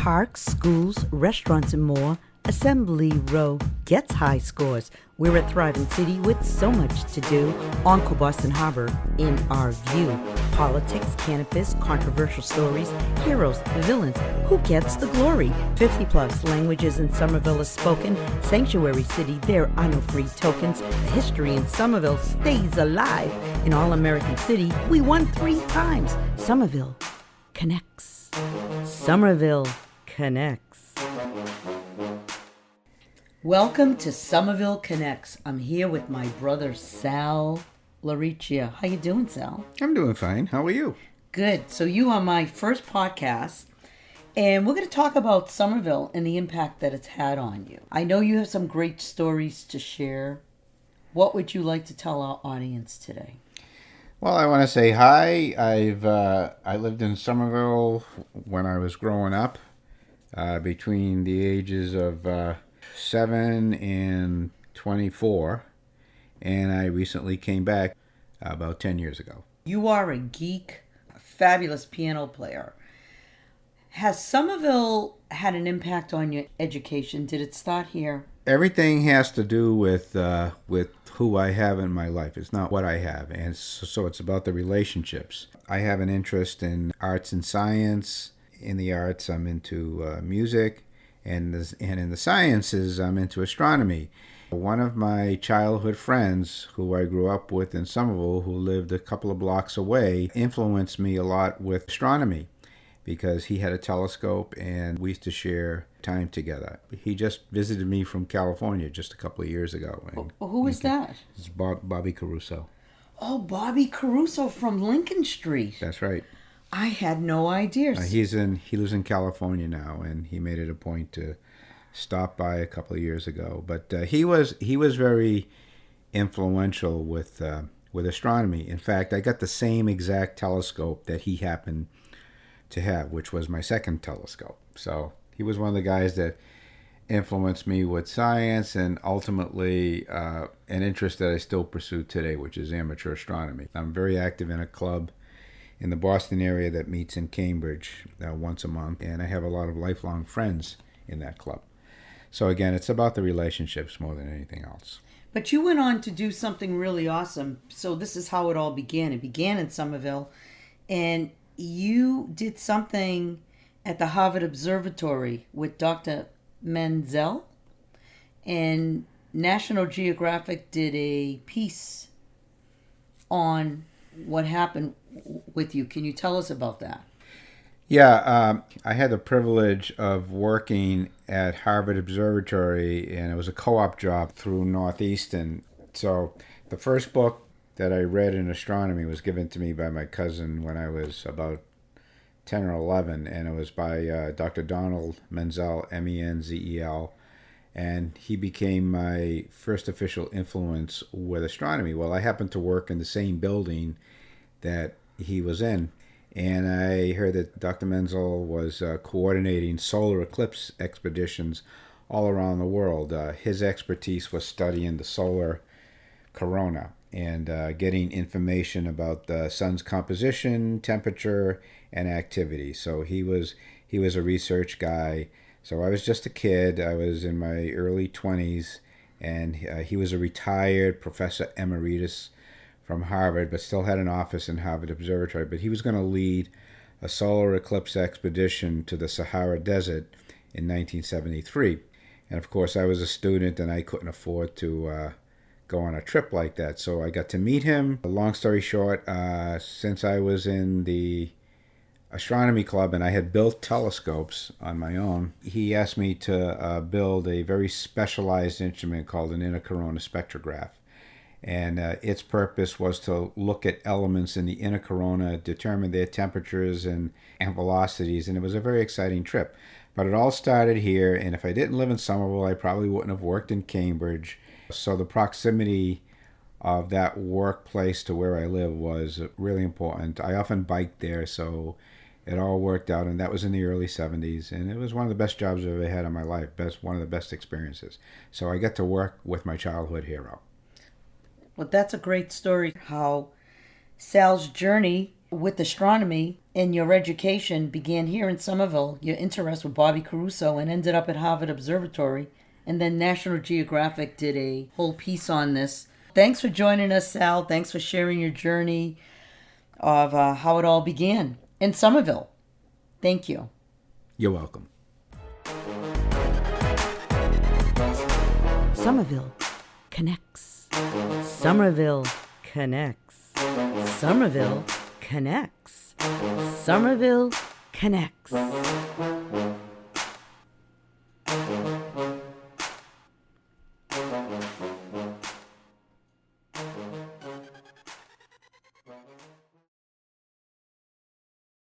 Parks, schools, restaurants, and more, Assembly Row gets high scores. We're a thriving city with so much to do. Encore Boston Harbor in our view. Politics, cannabis, controversial stories, heroes, villains, who gets the glory? 50 plus languages in Somerville is spoken. Sanctuary city, there are no free tokens. The history in Somerville stays alive. In All-American City, we won 3 times. Somerville connects. Somerville connects. Welcome to Somerville Connects. I'm here with my brother Sal LaRiccia. How you doing, Sal? I'm doing fine. How are you? Good. So you are my first podcast, and we're going to talk about Somerville and the impact that it's had on you. I know you have some great stories to share. What would you like to tell our audience today? Well, I want to say hi. I lived in Somerville when I was growing up, between the ages of 7 and 24, and I recently came back about 10 years ago. You are a geek, a fabulous piano player. Has Somerville had an impact on your education? Did it start here? Everything has to do with who I have in my life. It's not what I have, and so it's about the relationships. I have an interest in arts and science. In the arts, I'm into music, and in the sciences, I'm into astronomy. One of my childhood friends, who I grew up with in Somerville, who lived a couple of blocks away, influenced me a lot with astronomy because he had a telescope and we used to share time together. He just visited me from California just a couple of years ago. And who is that? It's Bobby Caruso. Oh, Bobby Caruso from Lincoln Street. That's right. I had no idea. He lives in California now, and he made it a point to stop by a couple of years ago. But he was very influential with astronomy. In fact, I got the same exact telescope that he happened to have, which was my second telescope. So he was one of the guys that influenced me with science and ultimately an interest that I still pursue today, which is amateur astronomy. I'm very active in a club in the Boston area that meets in Cambridge once a month, and I have a lot of lifelong friends in that club. So again, it's about the relationships more than anything else. But you went on to do something really awesome. So this is how it all began. It began in Somerville, and you did something at the Harvard Observatory with Dr. Menzel, and National Geographic did a piece on what happened with you. Can you tell us about that? Yeah, I had the privilege of working at Harvard Observatory, and it was a co-op job through Northeastern. So the first book that I read in astronomy was given to me by my cousin when I was about 10 or 11, and it was by Dr. Donald Menzel, Menzel, and he became my first official influence with astronomy. Well, I happened to work in the same building that he was in, and I heard that Dr. Menzel was coordinating solar eclipse expeditions all around the world. His expertise was studying the solar corona and getting information about the sun's composition, temperature, and activity. So he was a research guy. So I was just a kid. I was in my early 20s, and he was a retired professor emeritus from Harvard, but still had an office in Harvard Observatory. But he was going to lead a solar eclipse expedition to the Sahara Desert in 1973. And of course, I was a student, and I couldn't afford to go on a trip like that. So I got to meet him. Long story short, since I was in the astronomy club and I had built telescopes on my own, he asked me to build a very specialized instrument called an inner corona spectrograph. And its purpose was to look at elements in the inner corona, determine their temperatures and velocities, and it was a very exciting trip. But it all started here, and if I didn't live in Somerville, I probably wouldn't have worked in Cambridge. So the proximity of that workplace to where I live was really important. I often biked there, so it all worked out, and that was in the early 70s, and it was one of the best jobs I've ever had in my life, one of the best experiences. So I got to work with my childhood hero. Well, that's a great story, how Sal's journey with astronomy and your education began here in Somerville, your interest with Bobby Caruso, and ended up at Harvard Observatory. And then National Geographic did a whole piece on this. Thanks for joining us, Sal. Thanks for sharing your journey of how it all began in Somerville. Thank you. You're welcome. Somerville connects. Somerville connects. Somerville connects. Somerville connects.